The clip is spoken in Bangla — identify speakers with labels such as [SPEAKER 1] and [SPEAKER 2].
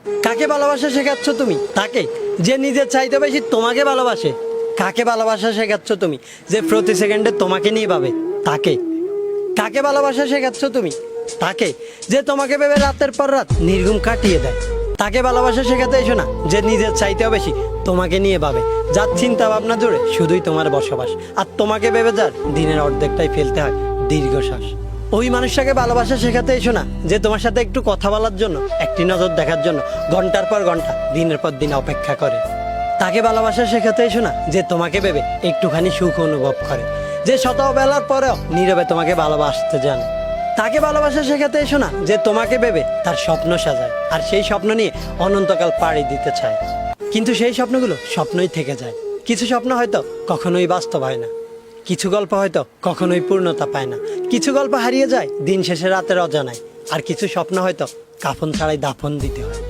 [SPEAKER 1] কাকে ভালোবাসা শেখাচ্ছ তুমি? তাকে যে নিজের চাইতে বেশি তোমাকে ভালোবাসে। কাকে ভালোবাসা শেখাচ্ছ তুমি? যে প্রতি সেকেন্ডে তোমাকে নিয়ে ভাবে। তাকে। কাকে ভালোবাসা শেখাচ্ছ তুমি? তাকে যে তোমাকে ভেবে রাতের পর রাত নির্ঘুম কাটিয়ে দেয়। তাকে ভালোবাসা শেখাতে এসো না যে নিজের চাইতেও বেশি তোমাকে নিয়ে ভাবে, যার চিন্তা ভাবনা জুড়ে শুধুই তোমার বসবাস, আর তোমাকে ভেবে যার দিনের অর্ধেকটাই ফেলতে হয় দীর্ঘশ্বাস। ওই মানুষটাকে ভালোবাসা শেখাতে এসো না যে তোমার সাথে একটু কথা বলার জন্য, একটি নজর দেখার জন্য ঘন্টার পর ঘন্টা দিনের পর দিন অপেক্ষা করে। তাকে ভালোবাসা শেখাতে এসো না যে তোমাকে ভেবে একটুখানি সুখ অনুভব করে, যে শত বেলার পরেও নীরবে তোমাকে ভালোবাসতে জানে। তাকে ভালোবাসা শেখাতে এসো না যে তোমাকে ভেবে তার স্বপ্ন সাজায়, আর সেই স্বপ্ন নিয়ে অনন্তকাল পাড়ি দিতে চায়। কিন্তু সেই স্বপ্নগুলো স্বপ্নই থেকে যায়। কিছু স্বপ্ন হয়তো কখনোই বাস্তব হয় না, কিছু গল্প হয়তো কখনোই পূর্ণতা পায় না, কিছু গল্প হারিয়ে যায় দিন শেষে রাতের অজানায়, আর কিছু স্বপ্ন হয়তো কাফন ছাড়াই দাফন দিতে হয়।